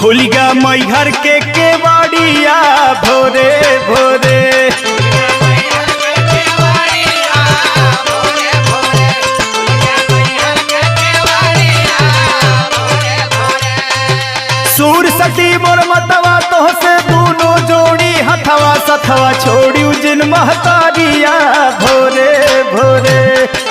खुल गया मई घर के केवाड़िया भोरे भोरे। सूर सती मोर मतवा तो से दोनों जोड़ी हथवा सथवा छोड़ी जिन महतारिया भोरे भोरे।